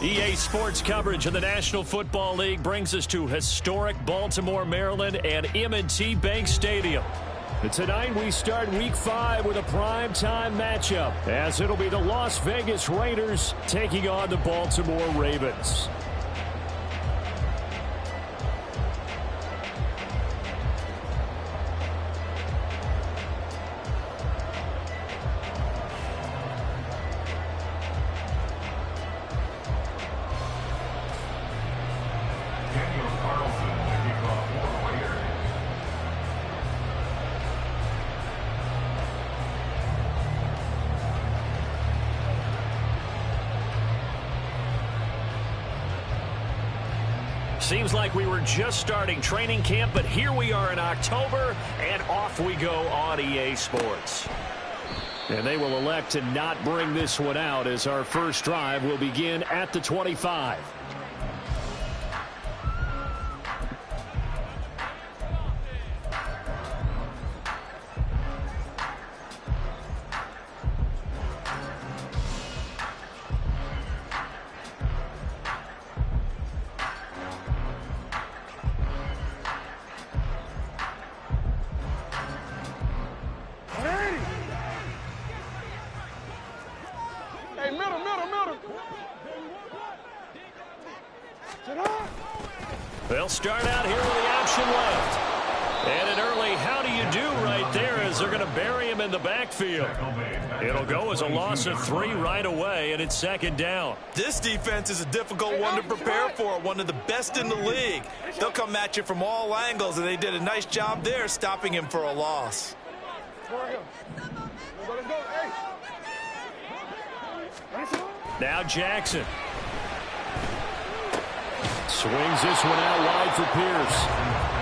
EA Sports coverage of the National Football League brings us to historic Baltimore, Maryland, and M&T Bank Stadium. And tonight we start Week 5 with a primetime matchup, as it'll be the Las Vegas Raiders taking on the Baltimore Ravens. Seems like we were just starting training camp, but here we are in October, and off we go on EA Sports. And they will elect to not bring this one out, as our first drive will begin at the 25. They'll start out here with the option left. And an early how do you do right there, as they're going to bury him in the backfield. It'll go as a loss of 3 right away, and it's second down. This defense is a difficult one to prepare for, one of the best in the league. They'll come at you from all angles, and they did a nice job there stopping him for a loss. Now Jackson. Swings this one out wide for Pierce.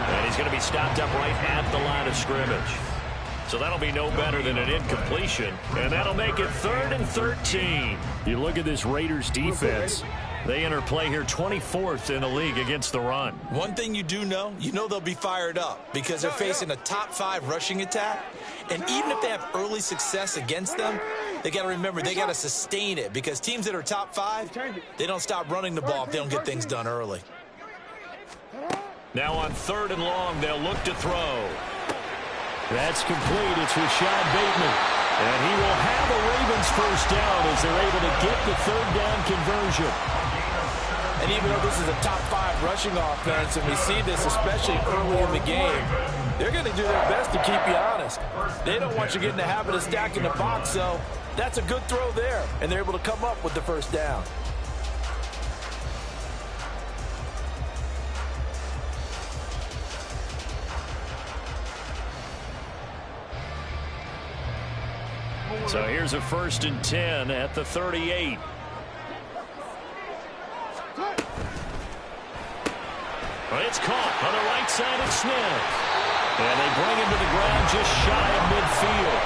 And he's going to be stopped up right at the line of scrimmage. So that'll be no better than an incompletion. And that'll make it 3rd and 13. You look at this Raiders defense. They enter play here 24th in the league against the run. One thing you do know, they'll be fired up because they're facing a top 5 rushing attack. And even if they have early success against them, they got to remember they got to sustain it, because teams that are top 5, they don't stop running the ball if they don't get things done early. Now on 3rd and long, they'll look to throw. That's complete. It's Rashad Bateman. And he will have a Ravens first down as they're able to get the third down conversion. And even though this is a top 5 rushing offense, and we see this especially early in the game, they're going to do their best to keep you honest. They don't want you getting the habit of stacking the box, so that's a good throw there. And they're able to come up with the first down. So here's a 1st and 10 at the 38. Well, it's caught on the right side of Smith. And they bring him to the ground just shy of midfield.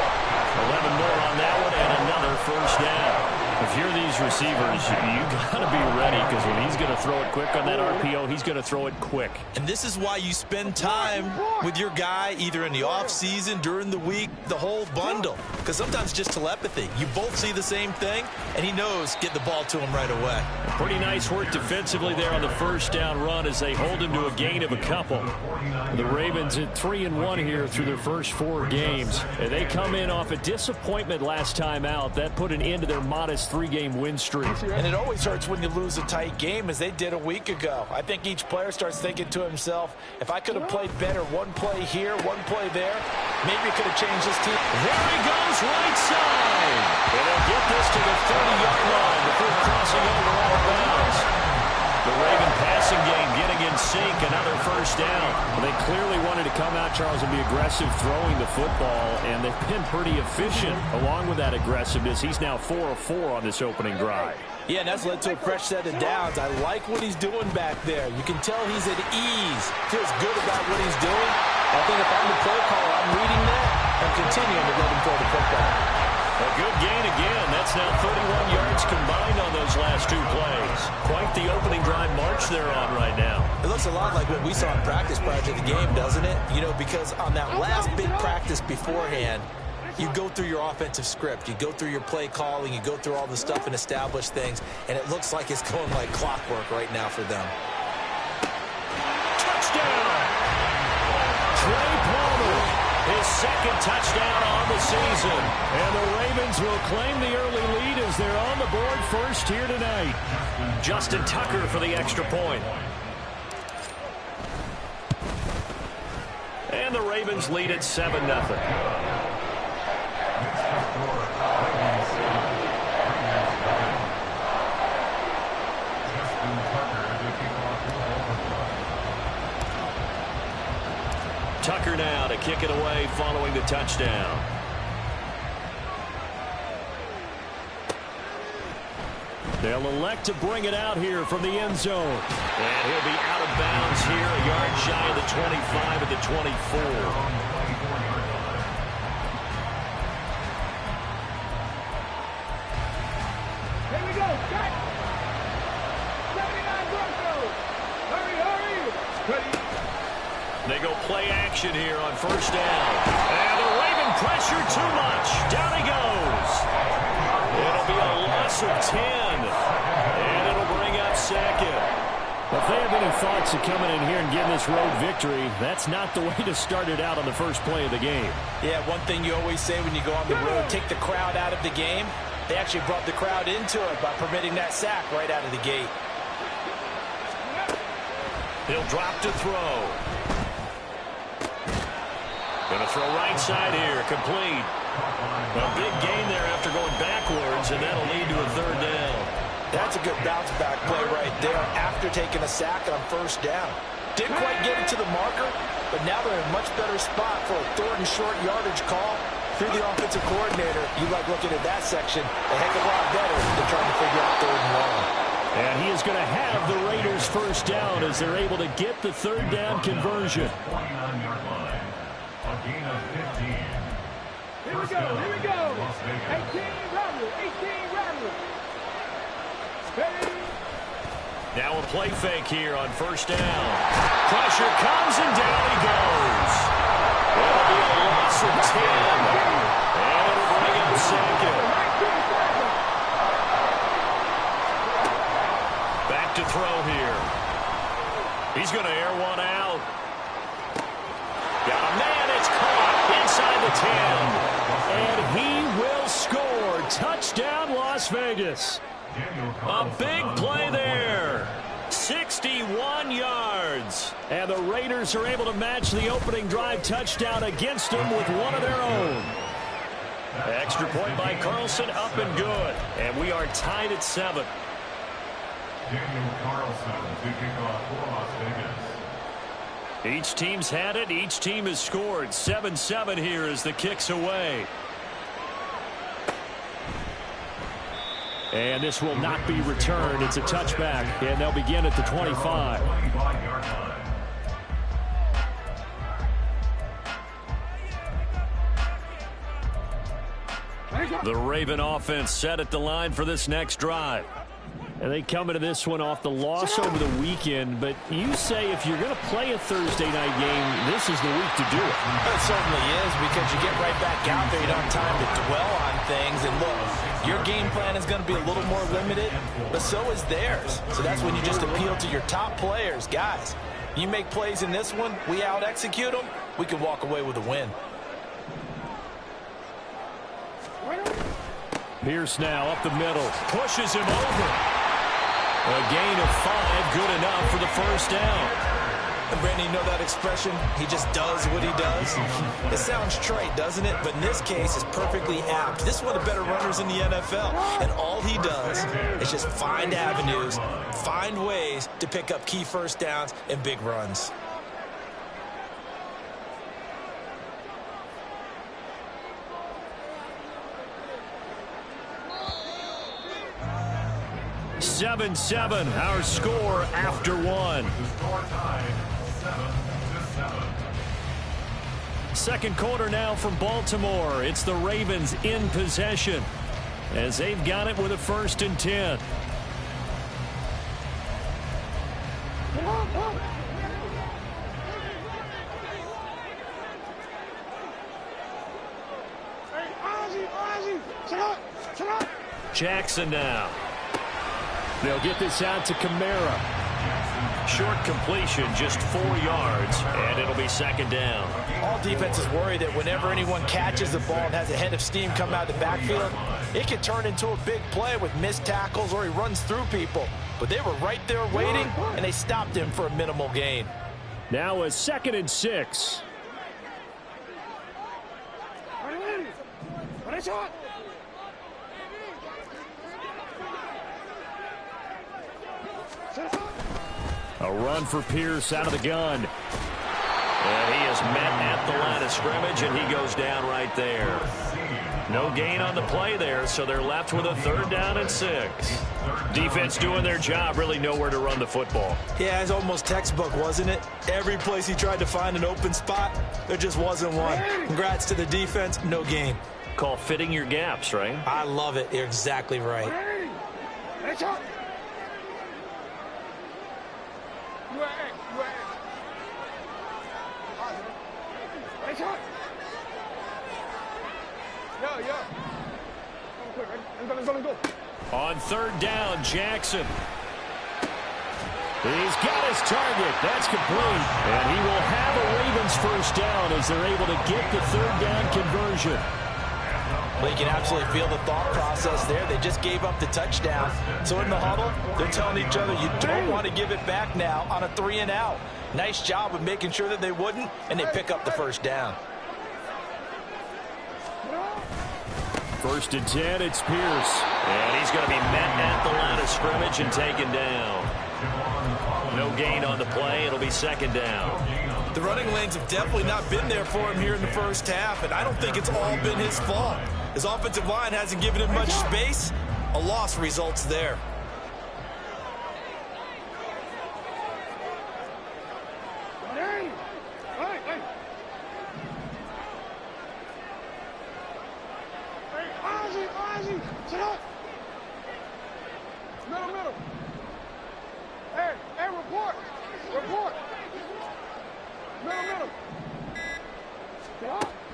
11 more on that one and another first down. If you're these receivers, you got to be ready because when he's going to throw it quick on that RPO, he's going to throw it quick. And this is why you spend time with your guy either in the offseason, during the week, the whole bundle. Because sometimes just telepathy. You both see the same thing, and he knows get the ball to him right away. Pretty nice work defensively there on the first down run as they hold him to a gain of a couple. The Ravens at 3-1 here through their first 4 games. And they come in off a disappointment last time out. That put an end to their modest 3-game win streak. And it always hurts when you lose a tight game, as they did a week ago. I think each player starts thinking to himself, if I could have played better one play here, one play there, maybe it could have changed this team. There he goes, right side. And they'll get this to the 30-yard line before crossing over out of bounds. The Raven passing game getting in sync, another first down. Well, they clearly wanted to come out, Charles, and be aggressive throwing the football, and they've been pretty efficient along with that aggressive-ness. He's now 4 of 4 on this opening drive. Yeah, and that's led to a fresh set of downs. I like what he's doing back there. You can tell he's at ease, feels good about what he's doing. I think if I'm the play caller, I'm reading that and continuing to let him throw the football. A good gain again. That's now 31 yards combined on those last 2 plays. Quite the opening drive march they're on right now. It looks a lot like what we saw in practice prior to the game, doesn't it? You know, because on that last big practice beforehand, you go through your offensive script. You go through your play calling. You go through all the stuff and establish things. And it looks like it's going like clockwork right now for them. Touchdown! Trey Palmer. His 2nd touchdown on the season. And the Ravens will claim the early lead as they're on the board first here tonight. Justin Tucker for the extra point. And the Ravens lead at 7-0. Tucker now to kick it away following the touchdown. They'll elect to bring it out here from the end zone. And he'll be out of bounds here, a yard shy of the 25 at the 24. Here we go, set. 79 Broncos. Hurry, hurry. Ready. They go play action here on first down. And the Raven pressure too much. Down he goes. It'll be a loss of 10. And it'll bring up 2nd. Well, if they have any thoughts of coming in here and getting this road victory, that's not the way to start it out on the first play of the game. Yeah, one thing you always say when you go on the road, take the crowd out of the game. They actually brought the crowd into it by permitting that sack right out of the gate. He'll drop to throw. Going to throw right side here, complete. A big gain there after going backwards, and that'll lead to a 3rd down. That's a good bounce-back play right there after taking a sack on first down. Didn't quite get it to the marker, but now they're in a much better spot for a 3rd and short yardage call. Through the offensive coordinator, you like looking at that section a heck of a lot better than trying to figure out 3rd and long. And he is going to have the Raiders first down as they're able to get the 3rd down conversion. 29-yard line. A gain of 15. Here we go, here we go. 18 Ramblers, 18 Ramblers. Ready. Now a play fake here on first down. Pressure comes and down he goes. It'll be a loss of 10. And it'll bring up 2nd. Back to throw here. He's going to air one out. Got a man, it's caught inside the 10. And he will score. Touchdown, Las Vegas. A big play there. 61 yards. And the Raiders are able to match the opening drive touchdown against them with one of their own. Extra point by Carlson, up and good. And we are tied at 7. Daniel Carlson to kick off for Las Vegas. Each team's had it. Each team has scored. 7-7 here as the kick's away. And this will not be returned. It's a touchback, and they'll begin at the 25. The Raven offense set at the line for this next drive. And they come into this one off the loss over the weekend, but you say if you're going to play a Thursday night game, this is the week to do it. It certainly is, because you get right back out there. You don't have time to dwell on things. And look, your game plan is going to be a little more limited, but so is theirs. So that's when you just appeal to your top players. Guys, you make plays in this one, we out-execute them, we can walk away with a win. Pierce now up the middle, pushes him over. A gain of 5, good enough for the first down. And Brandon, you know that expression? He just does what he does. It sounds trite, doesn't it? But in this case, it's perfectly apt. This is one of the better runners in the NFL. And all he does is just find avenues, find ways to pick up key first downs and big runs. Seven, our score after one. Second quarter now from Baltimore. It's the Ravens in possession as they've got it with a 1st and 10. Jackson now. They'll get this out to Kamara. Short completion, just 4 yards, and it'll be 2nd down. All defenses worry that whenever anyone catches the ball and has a head of steam come out of the backfield, it can turn into a big play with missed tackles or he runs through people. But they were right there waiting, and they stopped him for a minimal gain. Now a 2nd and 6. A run for Pierce out of the gun. And he is met at the line of scrimmage, and he goes down right there. No gain on the play there, so they're left with a 3rd down and 6. Defense doing their job, really nowhere to run the football. Yeah, it's almost textbook, wasn't it? Every place he tried to find an open spot, there just wasn't one. Congrats to the defense, no gain. Call fitting your gaps, right? I love it. You're exactly right. On 3rd down, Jackson. He's got his target. That's complete. And he will have a Ravens 1st down as they're able to get the 3rd down conversion. Well, you can absolutely feel the thought process there. They just gave up the touchdown. So in the huddle, they're telling each other, you don't want to give it back now on a 3-and-out. Nice job of making sure that they wouldn't, and they pick up the 1st down. 1st and 10, it's Pierce. And he's going to be met at the line of scrimmage and taken down. No gain on the play. It'll be 2nd down. The running lanes have definitely not been there for him here in the first half, and I don't think it's all been his fault. His offensive line hasn't given him much space. A loss results there.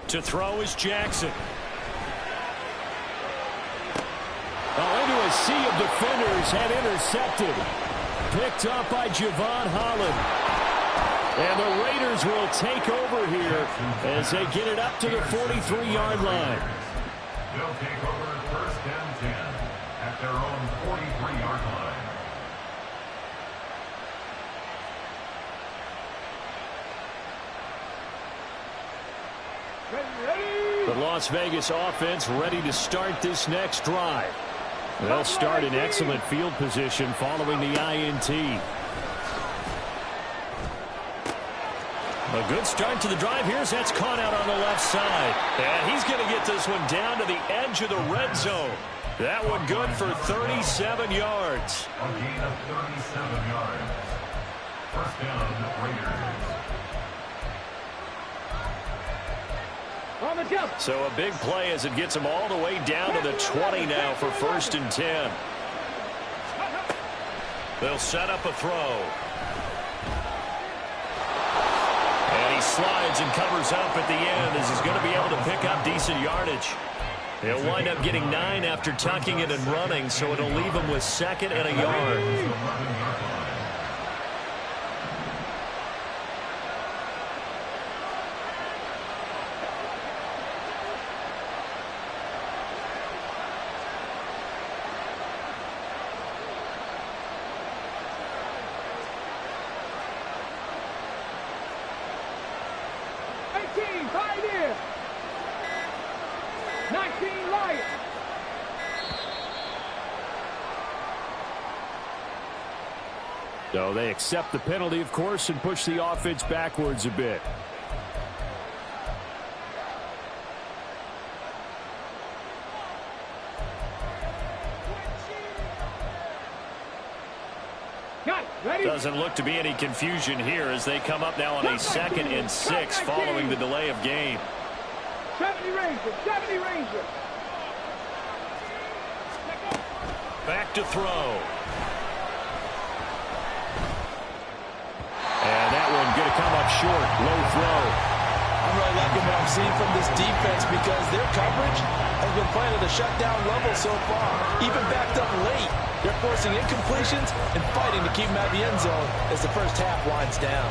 To throw is Jackson. Into a sea of defenders, had intercepted. Picked up by Javon Holland. And the Raiders will take over here as they get it up to the 43-yard line. They'll take over first and 10 at their own 43-yard line. The Las Vegas offense ready to start this next drive. They'll start in excellent field position following the INT. A good start to the drive. Here's that's caught out on the left side. And he's going to get this one down to the edge of the red zone. That one good for 37 yards. A gain of 37 yards. First down, Raiders. So a big play as it gets him all the way down to the 20 now for first and 10. They'll set up a throw. And he slides and covers up at the end as he's going to be able to pick up decent yardage. He'll wind up getting 9 after tucking it and running, so it'll leave him with second and a yard. So they accept the penalty, of course, and push the offense backwards a bit. Doesn't look to be any confusion here as they come up now on a 2nd and 6 following the delay of game. 70 Rangers, 70 Rangers. Back to throw. And that one going to come up short. Low throw. I'm really liking what I'm seeing from this defense because their coverage has been playing at a shutdown level so far. Even backed up late. They're forcing incompletions and fighting to keep them out of the end zone as the first half winds down.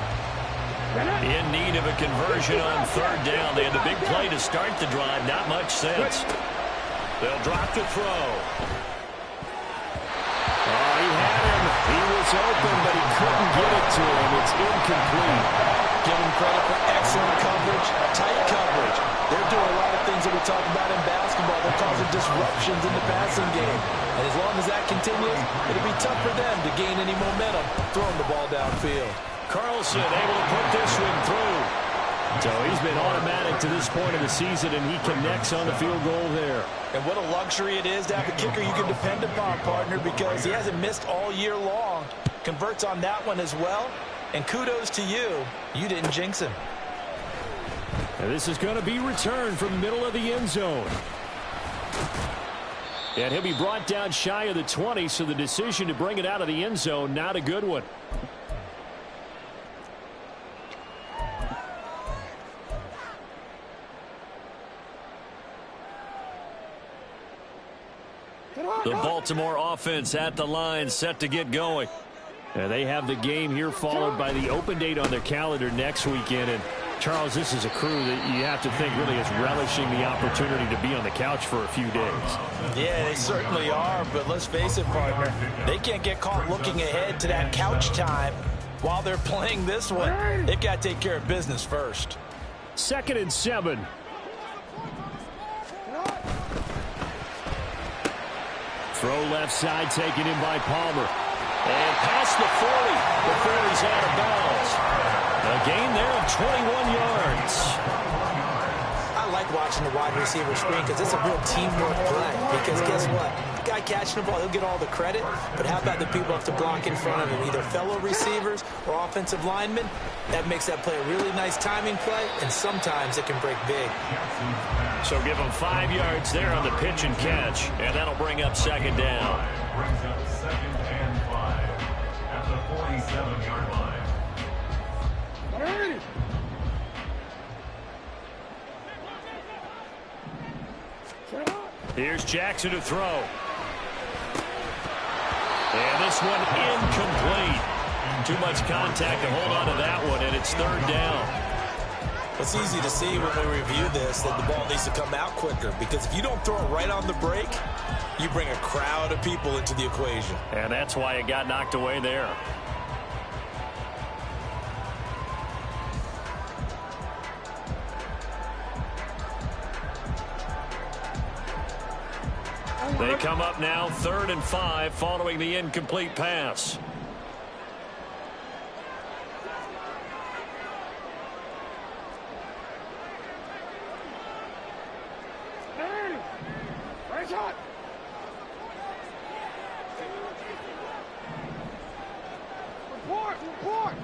In need of a conversion on 3rd down. They had the big play to start the drive. Not much sense. They'll drop the throw. Oh, he had him. He was open, but he couldn't get it to him. It's incomplete. Give him credit for excellent coverage, tight coverage. They're doing a lot of things that we talk about in basketball. They're causing disruptions in the passing game. And as long as that continues, it'll be tough for them to gain any momentum throwing the ball downfield. Carlson able to put this one through. So he's been automatic to this point of the season, and he connects on the field goal there. And what a luxury it is to have a kicker you can depend upon, partner, because he hasn't missed all year long. Converts on that one as well. And kudos to you. You didn't jinx him. And this is going to be returned from the middle of the end zone. And he'll be brought down shy of the 20, so the decision to bring it out of the end zone, not a good one. The Baltimore offense at the line, set to get going. And they have the game here followed by the open date on their calendar next weekend. And Charles, this is a crew that you have to think really is relishing the opportunity to be on the couch for a few days. Yeah, they certainly are, but let's face it, partner. They can't get caught looking ahead to that couch time while they're playing this one. They've got to take care of business first. 2nd and 7. Throw left side taken in by Palmer. And past the 40 before he's out of bounds. A gain there of 21 yards. I like watching the wide receiver screen because it's a real teamwork play. Because guess what? The guy catching the ball, he'll get all the credit. But how about the people have to block in front of him? Either fellow receivers or offensive linemen. That makes that play a really nice timing play. And sometimes it can break big. So give him 5 yards there on the pitch and catch. And that'll bring up 2nd down. Brings up 2nd and 5 at the 47-yard line. Here's Jackson to throw. And this one incomplete. Too much contact to hold on to that one, and it's third down. It's easy to see when we review this that the ball needs to come out quicker, because if you don't throw it right on the break, you bring a crowd of people into the equation. And that's why it got knocked away there. They come up now 3rd and 5 following the incomplete pass. Report!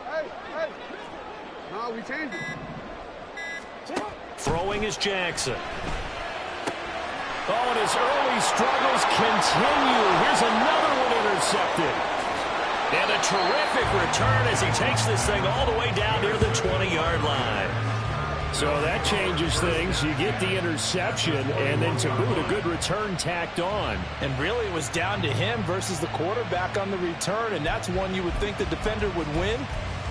Hey! No, we changed it. Throwing is Jackson. Oh, and his early struggles continue. Here's another one intercepted. And a terrific return as he takes this thing all the way down near the 20-yard line. So that changes things. You get the interception, and then to boot, a good return tacked on. And really, it was down to him versus the quarterback on the return, and that's one you would think the defender would win.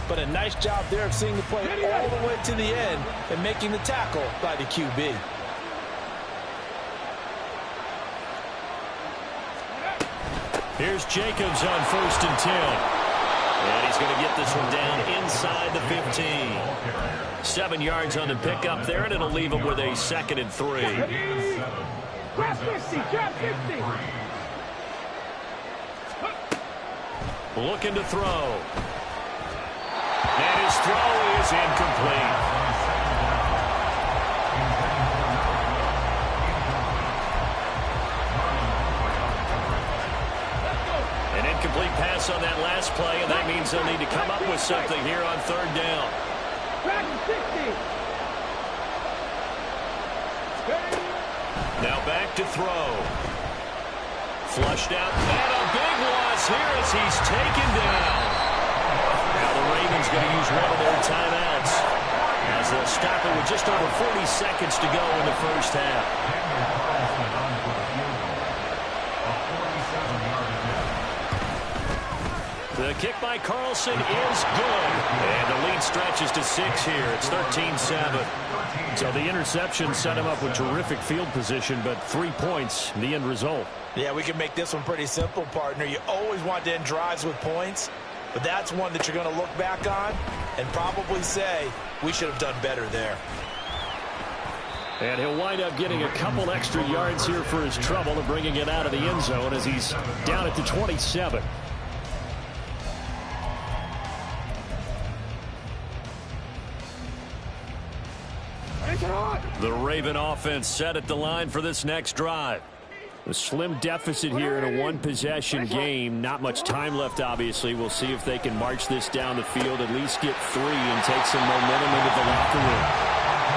But a nice job there of seeing the play all the way to the end and making the tackle by the QB. Here's Jacobs on 1st and 10. And he's going to get this one down inside the 15. 7 yards on the pickup there, and it'll leave him with a 2nd and 3. Drop 50, drop 50. Looking to throw. And his throw is incomplete. An incomplete pass on that last play, and that means they'll need to come up with something here on 3rd down. Back to 60. Now back to throw. Flushed out, and a big loss here as he's taken down. Now the Ravens going to use one of their timeouts as they'll stop it with just over 40 seconds to go in the first half. The kick by Carlson is good. And the lead stretches to 6 here. It's 13-7. So the interception set him up with terrific field position, but 3 points, the end result. Yeah, we can make this one pretty simple, partner. You always want to end drives with points, but that's one that you're going to look back on and probably say, we should have done better there. And he'll wind up getting a couple extra yards here for his trouble and bringing it out of the end zone as he's down at the 27. The Raven offense set at the line for this next drive. A slim deficit here in a one-possession game. Not much time left, obviously. We'll see if they can march this down the field, at least get 3 and take some momentum into the locker room.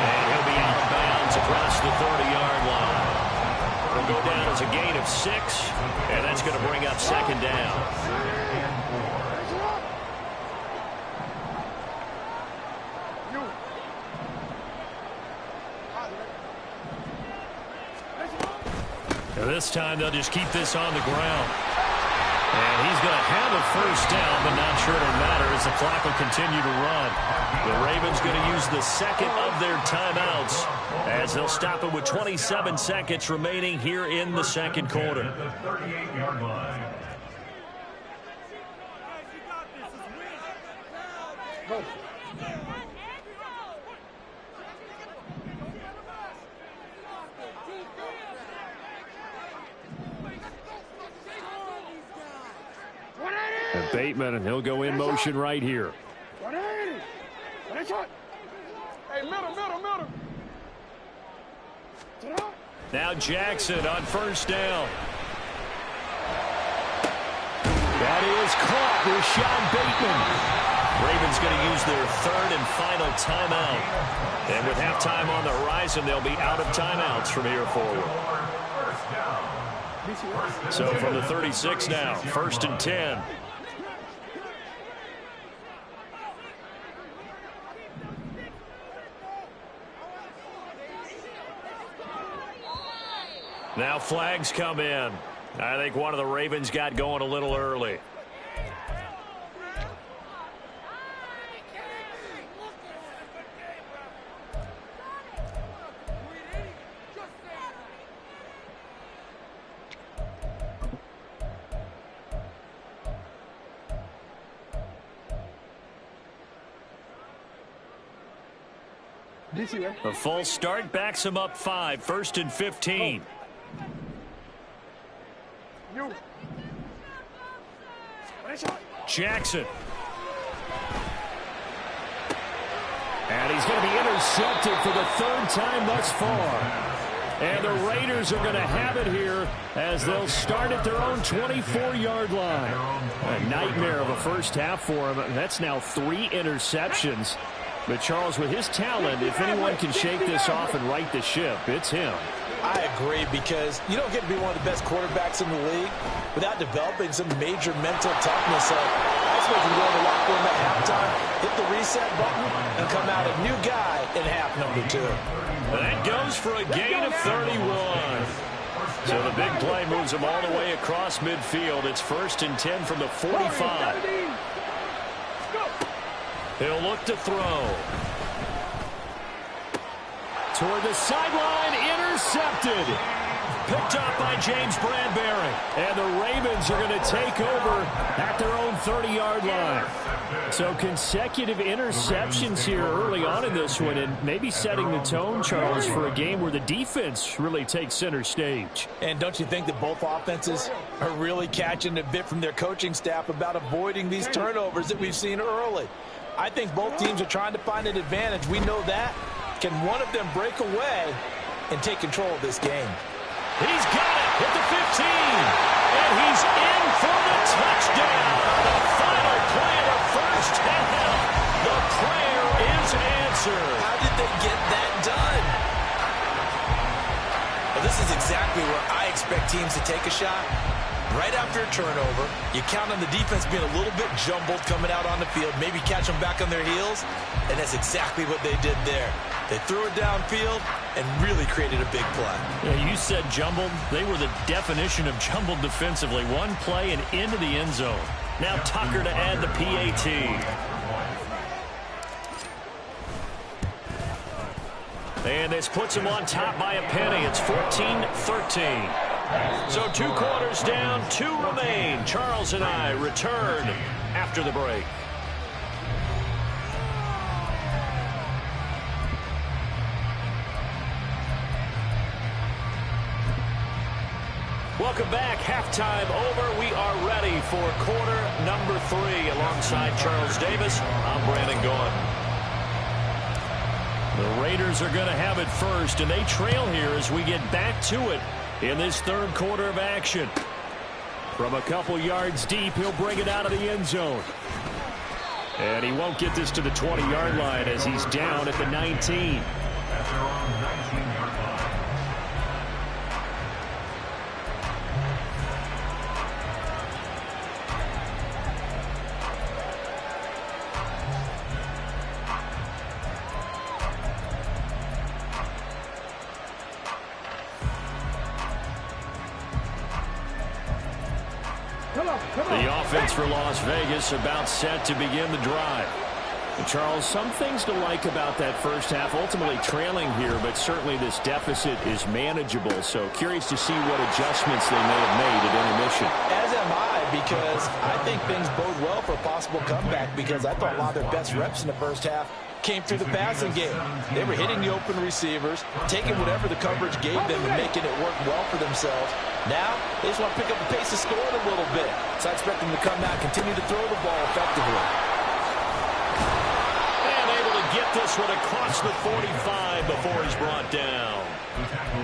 And he'll be out of bounds across the 30-yard line. It'll go down as a gain of 6, and that's going to bring up 2nd down. This time they'll just keep this on the ground. And he's going to have a first down, but not sure it'll matter as the clock will continue to run. The Ravens going to use the 2nd of their timeouts as they'll stop it with 27 seconds remaining here in the 2nd quarter. And Bateman, and he'll go in motion right here. Hey, middle. Now Jackson on 1st down. That is caught with Sean Bateman. Ravens going to use their 3rd and final timeout. And with halftime on the horizon, they'll be out of timeouts from here forward. So from the 36 now, 1st and 10. Now flags come in. I think one of the Ravens got going a little early. A false start backs him up 5, 1st and 15. Jackson. And he's going to be intercepted for the 3rd time thus far. And the Raiders are going to have it here as they'll start at their own 24-yard line. A nightmare of a first half for him. That's now 3 interceptions. But, Charles, with his talent, if anyone can shake this off and right the ship, it's him. I agree, because you don't get to be one of the best quarterbacks in the league without developing some major mental toughness. So I expect him to go in the locker room at halftime, hit the reset button, and come out a new guy in half number 2. That goes for a gain of 31. So the big play moves him all the way across midfield. It's 1st and 10 from the 45. He'll look to throw. Toward the sideline, intercepted. Picked off by James Bradbury. And the Ravens are going to take over at their own 30-yard line. So consecutive interceptions here early on in this one, and maybe setting the tone, Charles, for a game where the defense really takes center stage. And don't you think that both offenses are really catching a bit from their coaching staff about avoiding these turnovers that we've seen early? I think both teams are trying to find an advantage. We know that. Can one of them break away and take control of this game? He's got it at the 15. And he's in for the touchdown. The final play of the first half. The prayer is answered. How did they get that done? Well, this is exactly where I expect teams to take a shot. Right after a turnover, you count on the defense being a little bit jumbled coming out on the field, maybe catch them back on their heels, and that's exactly what they did there. They threw it downfield and really created a big play. Yeah, you said jumbled. They were the definition of jumbled defensively. One play and into the end zone. Now Tucker to add the PAT. And this puts him on top by a penny. It's 14-13. So 2 quarters down, 2 remain. Charles and I return after the break. Welcome back. Halftime over. We are ready for quarter number 3. Alongside Charles Davis, I'm Brandon Gaudin. The Raiders are going to have it first, and they trail here as we get back to it in this 3rd quarter of action. From a couple yards deep, he'll bring it out of the end zone. And he won't get this to the 20-yard line as he's down at the 19. The offense for Las Vegas about set to begin the drive. And Charles, some things to like about that first half. Ultimately trailing here, but certainly this deficit is manageable. So curious to see what adjustments they may have made at intermission. As am I, because I think things bode well for a possible comeback, because I thought a lot of their best reps in the first half came through the passing game. They were hitting the open receivers, taking whatever the coverage gave them and making it work well for themselves. Now, they just want to pick up the pace of scoring a little bit. So I expect them to come out, continue to throw the ball effectively. And able to get this one across the 45 before he's brought down.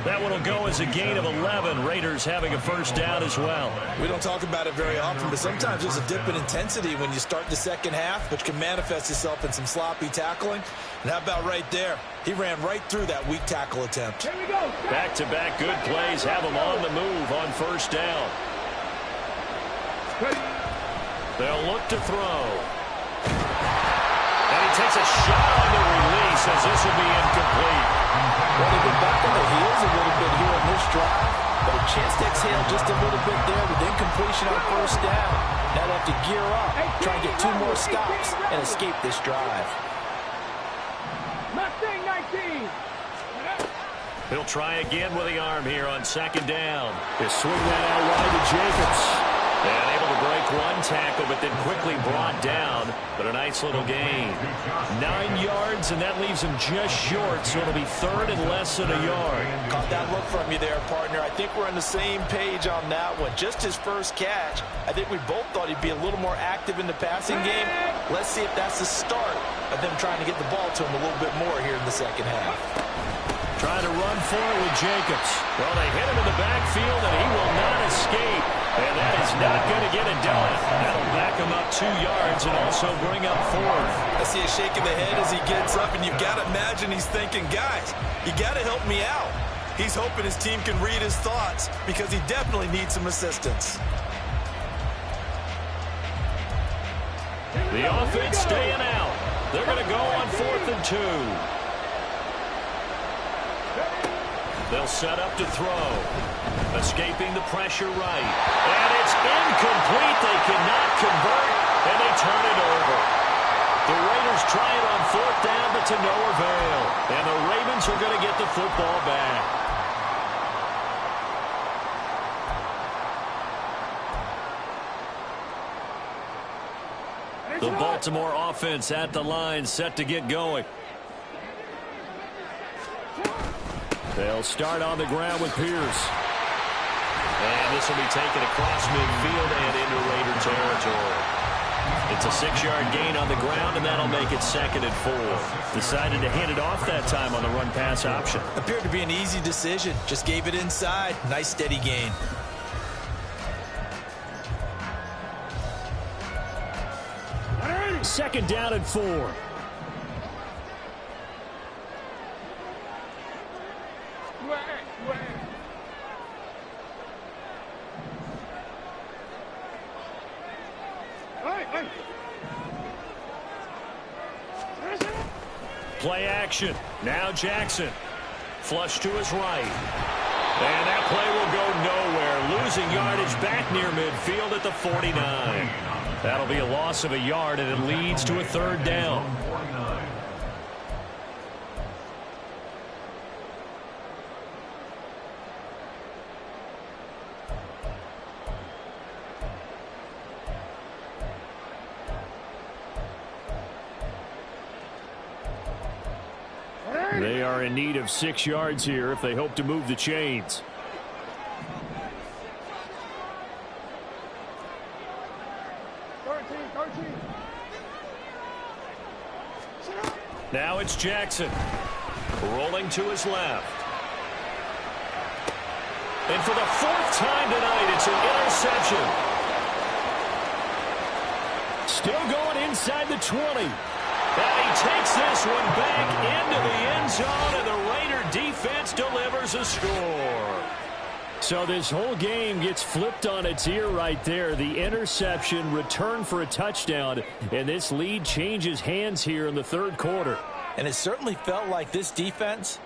That one will go as a gain of 11. Raiders having a first down as well. We don't talk about it very often, but sometimes there's a dip in intensity when you start the second half, which can manifest itself in some sloppy tackling. And how about right there? He ran right through that weak tackle attempt. Here we go. Back-to-back good plays have him on the move on first down. They'll look to throw. And he takes a shot on the release as this will be incomplete. Well, they've been back on their heels a little bit here in this drive. but a chance to exhale just a little bit there with incompletion on first down. Now they have to gear up, try and get 2 more stops, and escape this drive. Mustang 19. He'll try again with the arm here on second down. They swing that out wide to Jacobs. And able to break one tackle, but then quickly brought down. But a nice little gain. 9 yards, and that leaves him just short, so it'll be third and less than a yard. Caught that look from you there, partner. I think we're on the same page on that one. Just his first catch. I think we both thought he'd be a little more active in the passing game. Let's see if that's the start of them trying to get the ball to him a little bit more here in the second half. Trying to run for it with Jacobs. Well, they hit him in the backfield, and he will not escape. And that is not going to get it done. That'll back him up 2 yards and also bring up 4th. I see a shake of the head as he gets up, and you've got to imagine he's thinking, guys, you got to help me out. He's hoping his team can read his thoughts because he definitely needs some assistance. The offense staying out. They're going to go on 4th and 2. They'll set up to throw. Escaping the pressure right. And it's incomplete. They cannot convert, and they turn it over. The Raiders try it on 4th down, but to no avail. And the Ravens are going to get the football back. The Baltimore offense at the line, set to get going. They'll start on the ground with Pierce. And this will be taken across midfield and into Raider territory. It's a 6-yard gain on the ground, and that'll make it 2nd and 4. Decided to hand it off that time on the run-pass option. Appeared to be an easy decision. Just gave it inside. Nice steady gain. Second down and 4. Play action. Now Jackson. Flush to his right. And that play will go nowhere. Losing yardage back near midfield at the 49. That'll be a loss of a yard, and it leads to a 3rd down. They are in need of 6 yards here if they hope to move the chains. Now it's Jackson. Rolling to his left. And for the 4th time tonight, it's an interception. Still going inside the 20. And he takes this one back into the end zone, and the Raider defense delivers a score. So this whole game gets flipped on its ear right there. The interception, return for a touchdown, and this lead changes hands here in the 3rd quarter. And it certainly felt like this defense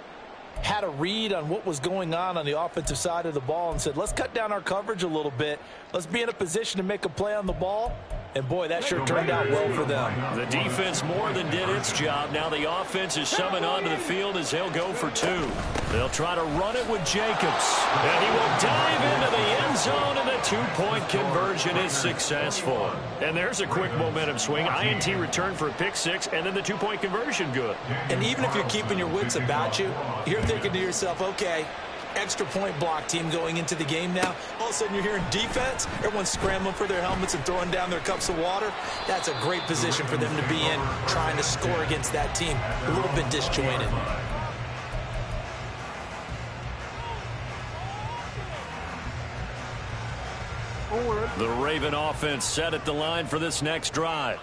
had a read on what was going on the offensive side of the ball and said, let's cut down our coverage a little bit. Let's be in a position to make a play on the ball. And, boy, that sure turned out well for them. The defense more than did its job. Now the offense is summoned onto the field as they'll go for 2. They'll try to run it with Jacobs. And he will dive into the end zone, and the 2-point conversion is successful. And there's a quick momentum swing. INT return for a pick 6, and then the 2-point conversion good. And even if you're keeping your wits about you, you're thinking to yourself, okay, extra point block team going into the game now. All of a sudden you're hearing defense. Everyone's scrambling for their helmets and throwing down their cups of water. That's a great position for them to be in, trying to score against that team. A little bit disjointed. The Raven offense set at the line for this next drive.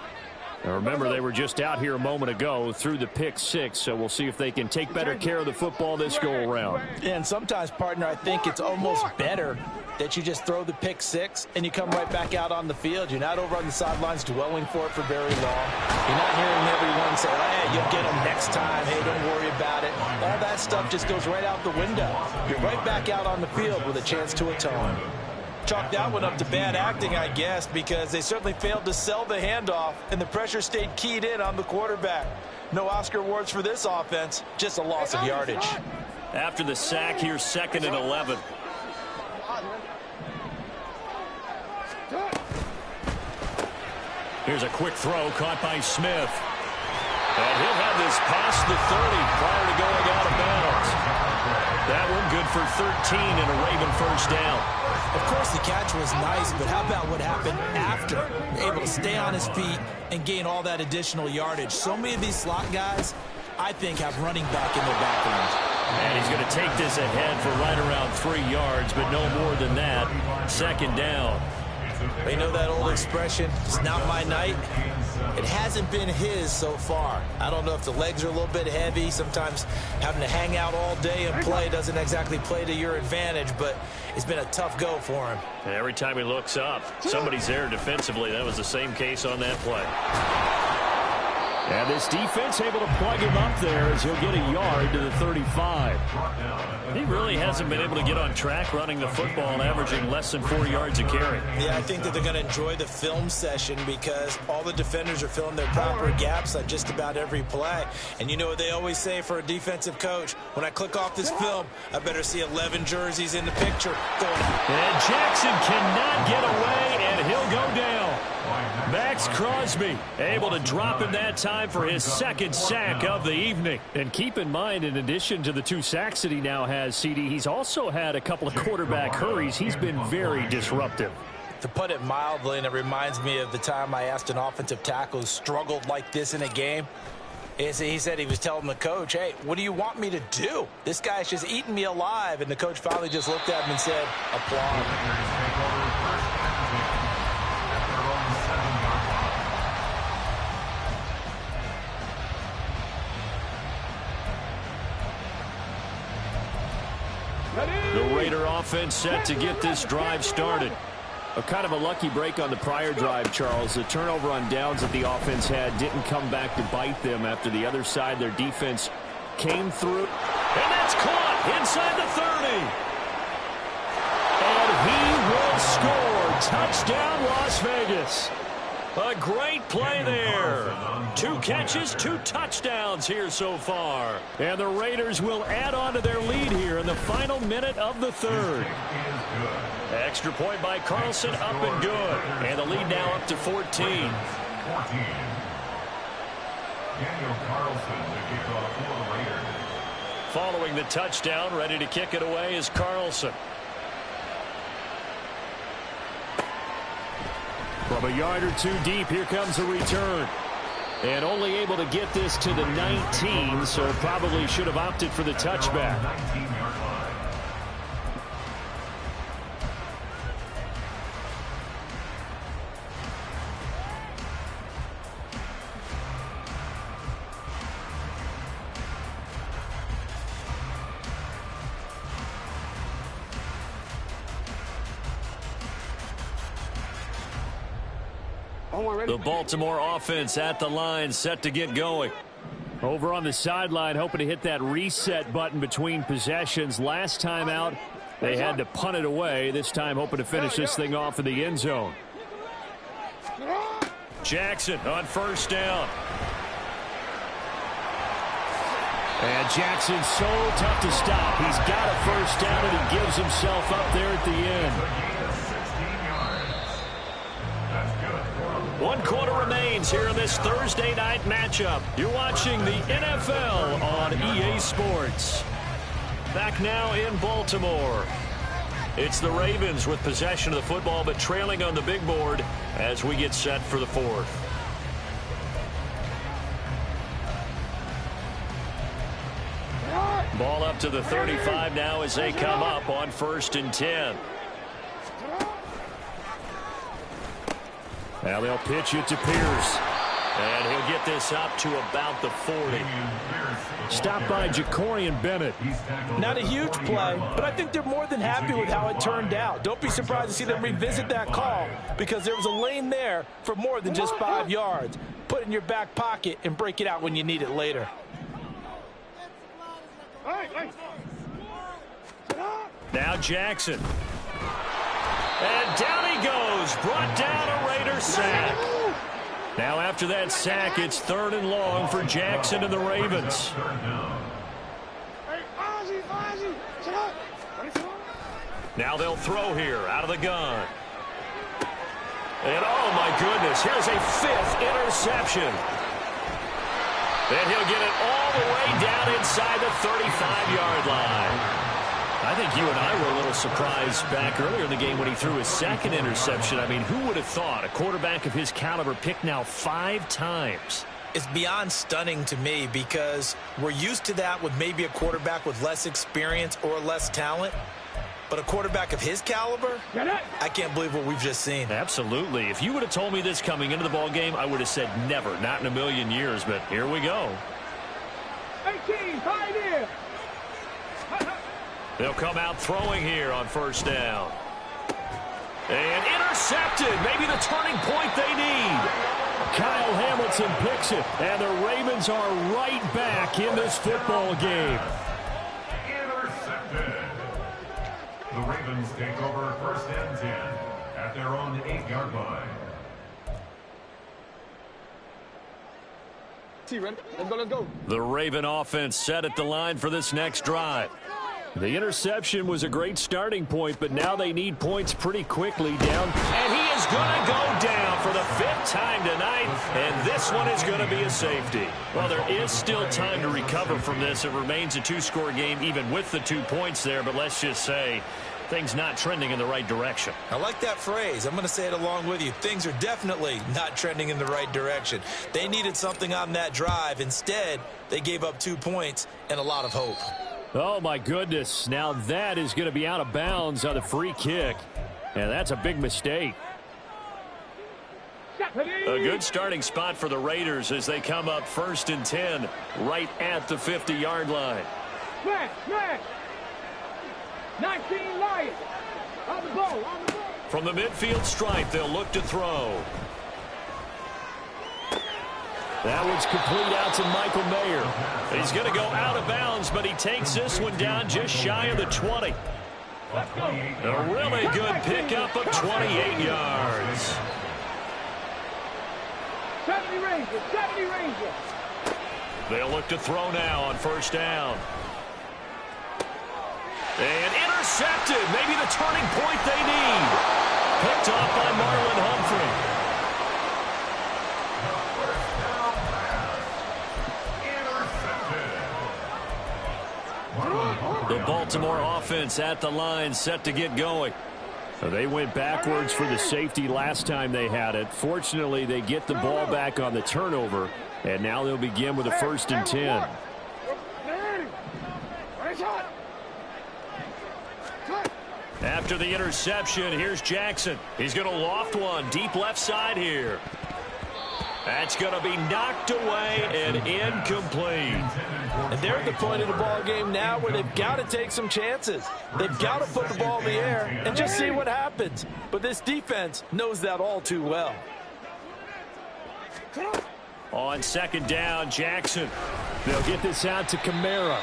Now remember, they were just out here a moment ago through the pick 6, so we'll see if they can take better care of the football this go-around. And sometimes, partner, I think it's almost better that you just throw the pick 6 and you come right back out on the field. You're not over on the sidelines dwelling for it for very long. You're not hearing everyone say, hey, you'll get them next time. Hey, don't worry about it. All that stuff just goes right out the window. You're right back out on the field with a chance to atone. Chalk that one up to bad acting, I guess, because they certainly failed to sell the handoff, and the pressure stayed keyed in on the quarterback. No Oscar awards for this offense, just a loss of yardage. After the sack, here's 2nd and 11. Here's a quick throw caught by Smith. And he'll have this past the 30 prior to going out of bounds. That one good for 13 and a Raven first down. Of course, the catch was nice, but how about what happened after? Able to stay on his feet and gain all that additional yardage. So many of these slot guys, I think, have running back in their background. And he's going to take this ahead for right around 3 yards, but no more than that. 2nd down. They know that old expression, it's not my night. It hasn't been his so far. I don't know if the legs are a little bit heavy. Sometimes having to hang out all day and play doesn't exactly play to your advantage, but it's been a tough go for him. And every time he looks up, somebody's there defensively. That was the same case on that play. And this defense able to plug him up there as he'll get a yard to the 35. He really hasn't been able to get on track running the football and averaging less than 4 yards a carry. Yeah, I think that they're going to enjoy the film session because all the defenders are filling their proper gaps on just about every play. And you know what they always say for a defensive coach? When I click off this film, I better see 11 jerseys in the picture going out. And Jackson cannot get away, and he'll go down. Max Crosby able to drop him that time for his 2nd sack of the evening. And keep in mind, in addition to the 2 sacks that he now has, CD, he's also had a couple of quarterback hurries. He's been very disruptive. To put it mildly, and it reminds me of the time I asked an offensive tackle who struggled like this in a game. He said he was telling the coach, hey, what do you want me to do? This guy's just eating me alive. And the coach finally just looked at him and said, applaud. The Raider offense set to get this drive started. A kind of a lucky break on the prior drive, Charles. The turnover on downs that the offense had didn't come back to bite them after the other side. Their defense came through. And that's caught inside the 30. And he will score. Touchdown, Las Vegas. A great play there. 2 catches, 2 touchdowns here so far. And the Raiders will add on to their lead here in the final minute of the 3rd. Extra point by Carlson, up and good. And the lead now up to 14. Daniel Carlson, the kickoff for the Raiders. Following the touchdown, ready to kick it away is Carlson. From a yard or 2 deep, here comes a return. And only able to get this to the 19, so probably should have opted for the touchback. 19-yard line. The Baltimore offense at the line, set to get going. Over on the sideline, hoping to hit that reset button between possessions. Last time out, they had to punt it away. This time, hoping to finish this thing off in the end zone. Jackson on first down. And Jackson's so tough to stop. He's got a first down, and he gives himself up there at the end. 1 quarter remains here in this Thursday night matchup. You're watching the NFL on EA Sports. Back now in Baltimore. It's the Ravens with possession of the football, but trailing on the big board as we get set for the 4th. Ball up to the 35 now as they come up on 1st and 10. Now they'll pitch it to Pierce. And he'll get this up to about the 40. Stopped by Jacorian Bennett. Not a huge play, but I think they're more than happy with how it turned out. Don't be surprised to see them revisit that call because there was a lane there for more than just 5 yards. Put it in your back pocket and break it out when you need it later. Hey, Now Jackson. And down he goes. Brought down a Raider sack. Now after that sack, it's 3rd and long for Jackson and the Ravens. Now they'll throw here out of the gun. And oh my goodness, here's a 5th interception. And he'll get it all the way down inside the 35-yard line. I think you and I were a little surprised back earlier in the game when he threw his 2nd interception. I mean, who would have thought a quarterback of his caliber picked now 5 times? It's beyond stunning to me because we're used to that with maybe a quarterback with less experience or less talent. But a quarterback of his caliber, I can't believe what we've just seen. Absolutely. If you would have told me this coming into the ball game, I would have said never, not in a million years. But here we go. 18, pioneer. They'll come out throwing here on 1st down. And intercepted. Maybe the turning point they need. Kyle Hamilton picks it, and the Ravens are right back in this football game. Intercepted. The Ravens take over 1st and 10 at their own 8-yard line. Let's go. The Raven offense set at the line for this next drive. The interception was a great starting point, but now they need points pretty quickly down. And he is going to go down for the 5th time tonight, and this one is going to be a safety. Well, there is still time to recover from this. It remains a 2-score game even with the 2 points there, but let's just say things not trending in the right direction. I like that phrase. I'm going to say it along with you. Things are definitely not trending in the right direction. They needed something on that drive. Instead, they gave up 2 points and a lot of hope. Oh, my goodness. Now that is going to be out of bounds on the free kick. And that's a big mistake. A good starting spot for the Raiders as they come up 1st and 10 right at the 50-yard line. Man. 19 Lions. On the ball. From the midfield stripe, they'll look to throw. That one's complete out to Michael Mayer. He's going to go out of bounds, but he takes this one down just shy of the 20. A really good pickup of 28 yards. 70 Rangers. They'll look to throw now on 1st down. And intercepted. Maybe the turning point they need. Picked off by Marlon Humphrey. The Baltimore offense at the line set to get going. They went backwards for the safety last time they had it. Fortunately, they get the ball back on the turnover, and now they'll begin with a 1st and 10. After the interception, here's Jackson. He's going to loft one deep left side here. That's going to be knocked away and incomplete. And they're at the point of the ball game now where they've got to take some chances. They've got to put the ball in the air and just see what happens. But this defense knows that all too well. On 2nd down, Jackson. They'll get this out to Kamara.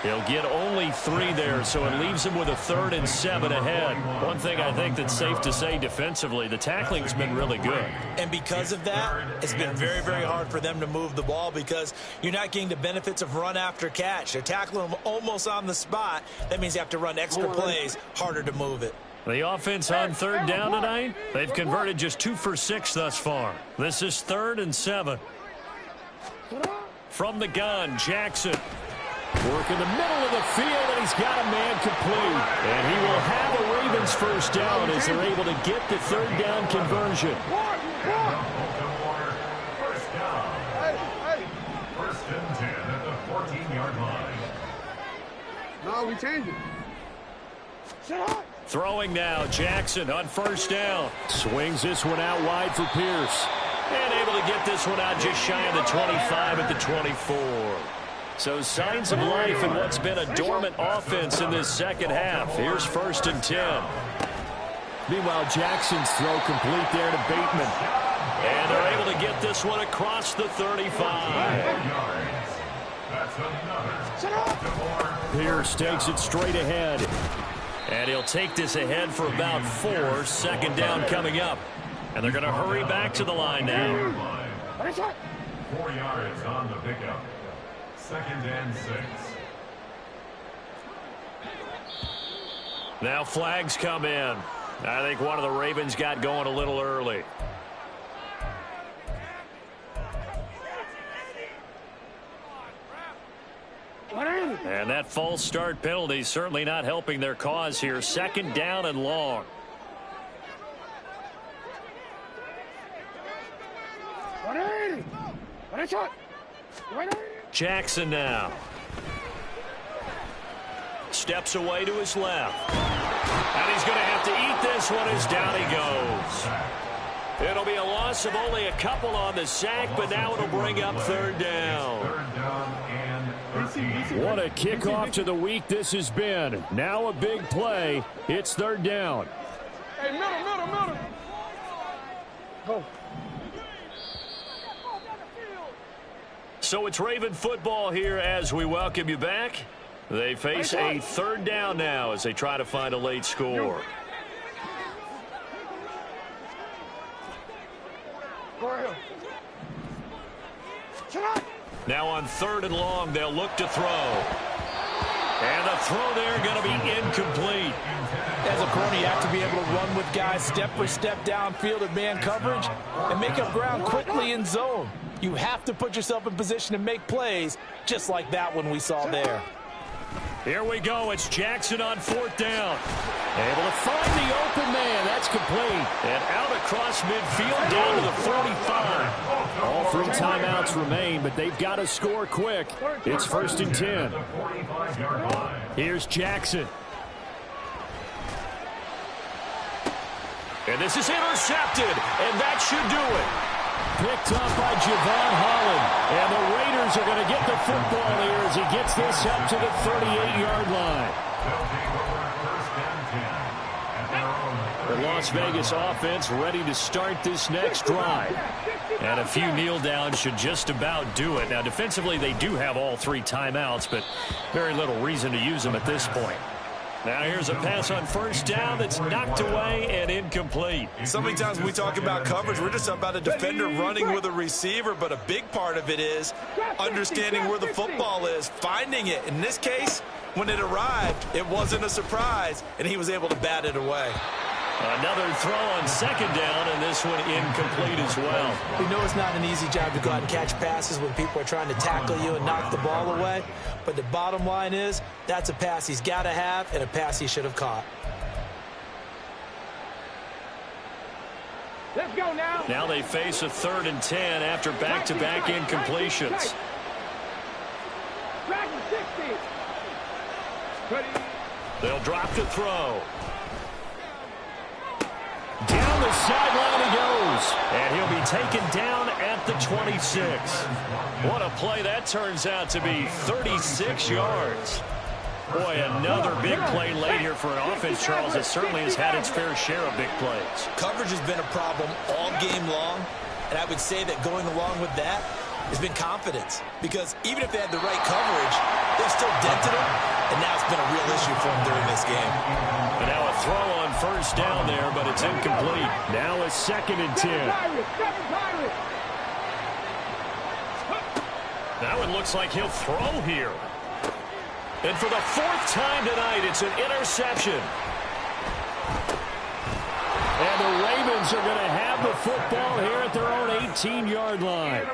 He'll get only 3 there, so it leaves him with a 3rd and 7 ahead. One thing I think that's safe to say defensively, the tackling's been really good. And because of that, it's been very, very hard for them to move the ball because you're not getting the benefits of run after catch. They're tackling them almost on the spot. That means you have to run extra plays, harder to move it. The offense on 3rd down tonight, they've converted just 2 for 6 thus far. This is 3rd and 7. From the gun, Jackson. Work in the middle of the field, and he's got a man complete. And he will have a Ravens 1st down as they're able to get the 3rd down conversion. First down. 1st and 10 at the 14-yard line. No, we changed it. Throwing now, Jackson on 1st down. Swings this one out wide for Pierce. And able to get this one out just shy of the 25 at the 24. So signs of life in what's been a dormant offense in this 2nd half. Here's 1st and 10. Meanwhile, Jackson's throw complete there to Bateman. And they're able to get this one across the 35. That's another Baltimore Pierce takes it straight ahead. And he'll take this ahead for about 4. Second down coming up. And they're going to hurry back to the line now. 4 yards on the pickup. 2nd and 6. Now flags come in. I think one of the Ravens got going a little early. And that false start penalty certainly not helping their cause here. 2nd down and long. Jackson now. Steps away to his left. And he's going to have to eat this one as down he goes. It'll be a loss of only a couple on the sack, but now it'll bring up 3rd down. 3rd down and 13. What a kickoff to the week this has been. Now a big play. It's 3rd down. Hey, middle. Go. So it's Raven football here as we welcome you back. They face a 3rd down now as they try to find a late score. Now on 3rd and long, they'll look to throw. And the throw there going to be incomplete. As a corner, you have to be able to run with guys step for step downfield in man coverage and make up ground quickly in zone. You have to put yourself in position to make plays just like that one we saw there. Here we go. It's Jackson on 4th down. Able to find the open man. That's complete. And out across midfield down to the 45. All 3 timeouts remain, but they've got to score quick. It's 1st and 10. Here's Jackson. And this is intercepted. And that should do it. Picked up by Javon Holland. And the Raiders are going to get the football here as he gets this up to the 38-yard line. The Las Vegas offense ready to start this next drive. And a few kneel downs should just about do it. Now, defensively, they do have all 3 timeouts, but very little reason to use them at this point. Now here's a pass on 1st down that's knocked away and incomplete. So many times when we talk about coverage, we're just about a defender running with a receiver, but a big part of it is understanding where the football is, finding it. In this case, when it arrived, it wasn't a surprise, and he was able to bat it away. Another throw on 2nd down, and this one incomplete as well. We know it's not an easy job to go out and catch passes when people are trying to tackle you and knock the ball away. But the bottom line is, that's a pass he's got to have and a pass he should have caught. Let's go now. Now they face a 3rd and 10 after back-to-back incompletions. Back to 60. Ready. They'll drop to throw. Down the sideline he goes. And he'll be taken down at the 26. What a play that turns out to be. 36 yards. Boy, another big play late here for an offense, Charles, that certainly has had its fair share of big plays. Coverage has been a problem all game long, and I would say that going along with that has been confidence. Because even if they had the right coverage, they've still dented them, and now it's been a real issue for them during this game. And now a throw on 1st down there, but it's incomplete. Now a 2nd and 10. Now it looks like he'll throw here. And for the 4th time tonight, it's an interception. And the Ravens are going to have the football here at their own 18-yard line.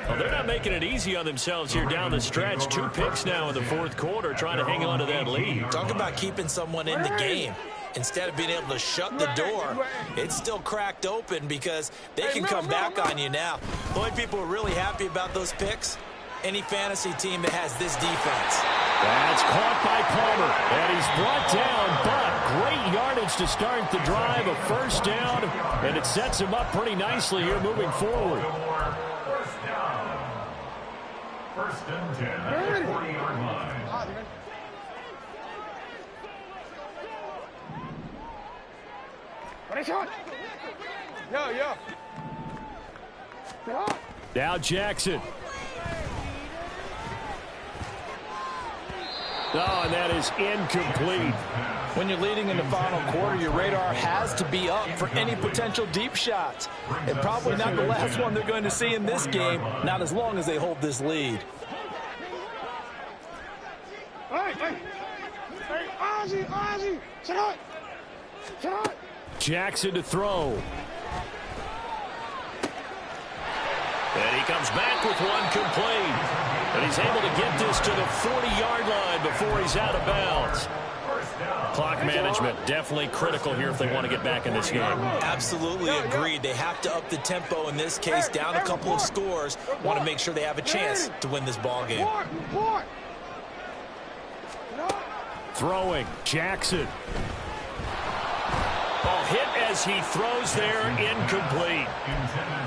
Well, they're not making it easy on themselves here down the stretch. 2 picks now in the 4th quarter, trying to hang on to that lead. Talk about keeping someone in the game. Instead of being able to shut the door, it's still cracked open because they can come back on you now. The only people who are really happy about those picks, any fantasy team that has this defense. That's caught by Palmer, and he's brought down, but great yardage to start the drive, a 1st down, and it sets him up pretty nicely here moving forward. 1st down. 1st and 10 at the 40-yard line. Yeah. Now Jackson. Oh, and that is incomplete. When you're leading in the final quarter, your radar has to be up for any potential deep shots. And probably not the last one they're going to see in this game, not as long as they hold this lead. Hey, Ozzy, sit out. Jackson to throw. And he comes back with one complete. And he's able to get this to the 40-yard line before he's out of bounds. Clock management definitely critical here if they want to get back in this game. Absolutely agreed. They have to up the tempo in this case, down a couple of scores. Want to make sure they have a chance to win this ball game. Throwing, Jackson. Oh, hit as he throws there, incomplete.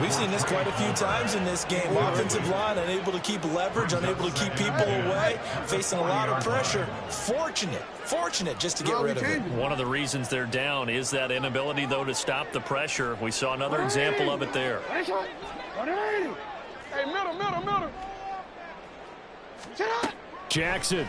We've seen this quite a few times in this game. Offensive line unable to keep leverage, unable to keep people away, facing a lot of pressure. Fortunate just to get rid of it. One of the reasons they're down is that inability, though, to stop the pressure. We saw another example of it there. Hey, middle. Sit out. Jackson.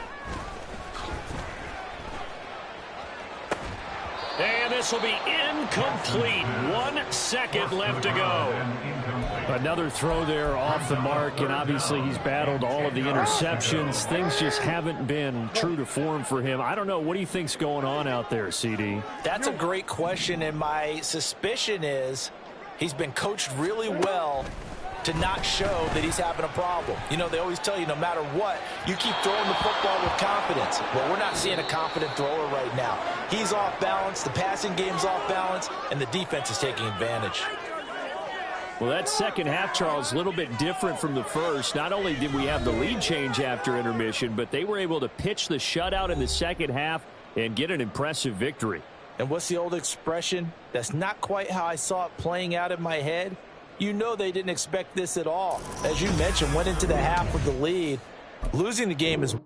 And this will be incomplete. 1 second left to go. Another throw there off the mark, and obviously he's battled all of the interceptions. Things just haven't been true to form for him. I don't know. What do you think's going on out there, CD? That's a great question, and my suspicion is he's been coached really well to not show that he's having a problem. You know, they always tell you no matter what, you keep throwing the football with confidence. Well, we're not seeing a confident thrower right now. He's off balance, the passing game's off balance, and the defense is taking advantage. Well, that second half, Charles, a little bit different from the first. Not only did we have the lead change after intermission, but they were able to pitch the shutout in the second half and get an impressive victory. And what's the old expression? That's not quite how I saw it playing out in my head. You know they didn't expect this at all. As you mentioned, went into the half with the lead. Losing the game is